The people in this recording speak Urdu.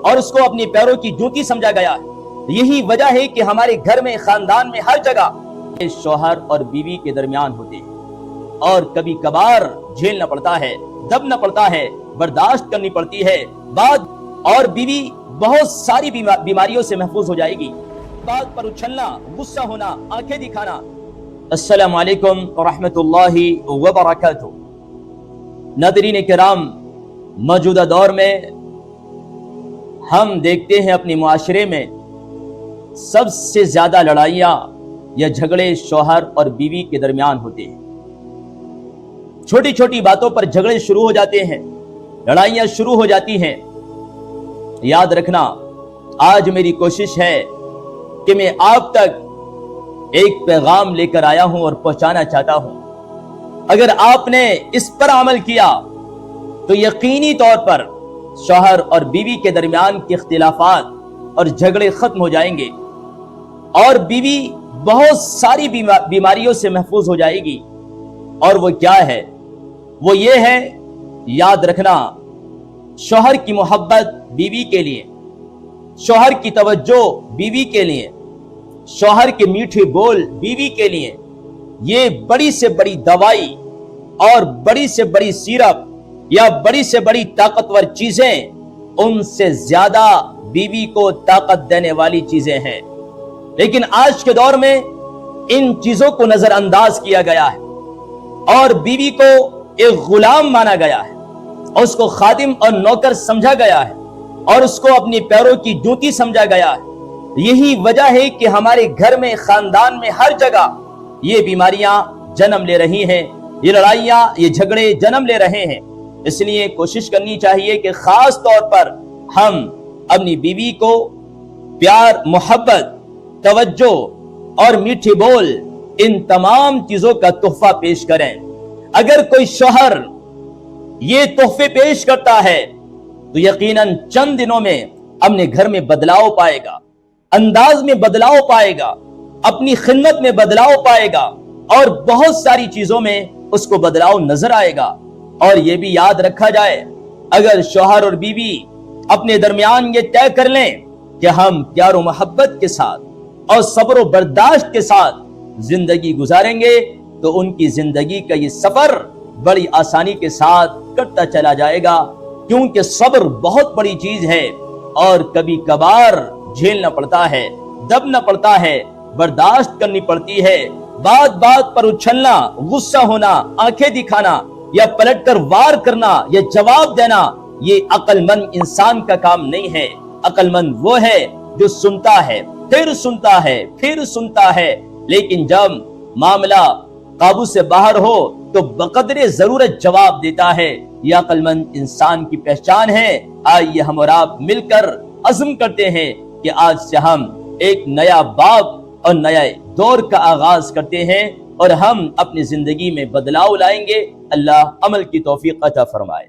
اور اس کو اپنی پیروں کی جوتی سمجھا گیا ہے۔ یہی وجہ ہے کہ ہمارے گھر میں، خاندان میں، ہر جگہ شوہر اور بیوی کے درمیان ہوتے ہیں، اور کبھی کبھار جھیلنا پڑتا ہے، دبنا پڑتا ہے، برداشت کرنی پڑتی ہے۔ بعد اور بیوی بہت ساری بیماریوں سے محفوظ ہو جائے گی۔ بات پر اچھلنا، غصہ ہونا، آنکھیں دکھانا۔ السلام علیکم ورحمۃ اللہ وبرکاتہ۔ ناظرین کرام، موجودہ دور میں ہم دیکھتے ہیں اپنے معاشرے میں سب سے زیادہ لڑائیاں یا جھگڑے شوہر اور بیوی کے درمیان ہوتے ہیں۔ چھوٹی چھوٹی باتوں پر جھگڑے شروع ہو جاتے ہیں، لڑائیاں شروع ہو جاتی ہیں۔ یاد رکھنا، آج میری کوشش ہے کہ میں آپ تک ایک پیغام لے کر آیا ہوں اور پہنچانا چاہتا ہوں۔ اگر آپ نے اس پر عمل کیا تو یقینی طور پر شوہر اور بیوی کے درمیان کے اختلافات اور جھگڑے ختم ہو جائیں گے، اور بیوی بہت ساری بیماریوں سے محفوظ ہو جائے گی۔ اور وہ کیا ہے؟ وہ یہ ہے، یاد رکھنا، شوہر کی محبت بیوی کے لیے، شوہر کی توجہ بیوی کے لیے، شوہر کے میٹھے بول بیوی کے لیے، یہ بڑی سے بڑی دوائی اور بڑی سے بڑی سیرپ یا بڑی سے بڑی طاقتور چیزیں ان سے زیادہ بیوی کو طاقت دینے والی چیزیں ہیں۔ لیکن آج کے دور میں ان چیزوں کو نظر انداز کیا گیا ہے، اور بیوی کو ایک غلام مانا گیا ہے، اور اس کو خادم اور نوکر سمجھا گیا ہے، اور اس کو اپنی پیروں کی جوتی سمجھا گیا ہے۔ یہی وجہ ہے کہ ہمارے گھر میں، خاندان میں، ہر جگہ یہ بیماریاں جنم لے رہی ہیں، یہ لڑائیاں، یہ جھگڑے جنم لے رہے ہیں۔ اس لیے کوشش کرنی چاہیے کہ خاص طور پر ہم اپنی بیوی کو پیار، محبت، توجہ اور میٹھے بول، ان تمام چیزوں کا تحفہ پیش کریں۔ اگر کوئی شوہر یہ تحفے پیش کرتا ہے تو یقیناً چند دنوں میں اپنے گھر میں بدلاؤ پائے گا، انداز میں بدلاؤ پائے گا، اپنی خدمت میں بدلاؤ پائے گا، اور بہت ساری چیزوں میں اس کو بدلاؤ نظر آئے گا۔ اور یہ بھی یاد رکھا جائے، اگر شوہر اور بیوی اپنے درمیان یہ طے کر لیں کہ ہم پیار و محبت کے ساتھ اور صبر و برداشت کے ساتھ زندگی گزاریں گے تو ان کی زندگی کا یہ سفر بڑی آسانی کے ساتھ کٹتا چلا جائے گا، کیونکہ صبر بہت بڑی چیز ہے، اور کبھی کبھار جھیلنا پڑتا ہے، دبنا پڑتا ہے، برداشت کرنی پڑتی ہے۔ بات بات پر اچھلنا، غصہ ہونا، آنکھیں دکھانا، یا پلٹ کر وار کرنا، یا جواب دینا، یہ عقل مند انسان کا کام نہیں ہے۔ عقل مند وہ ہے جو سنتا ہے، پھر سنتا ہے، پھر سنتا ہے، لیکن جب معاملہ قابو سے باہر ہو تو بقدر ضرورت جواب دیتا ہے۔ یہ عقل مند انسان کی پہچان ہے۔ آئیے ہم اور آپ مل کر عزم کرتے ہیں کہ آج سے ہم ایک نیا باب اور نیا دور کا آغاز کرتے ہیں، اور ہم اپنی زندگی میں بدلاؤ لائیں گے۔ اللہ عمل کی توفیق عطا فرمائے۔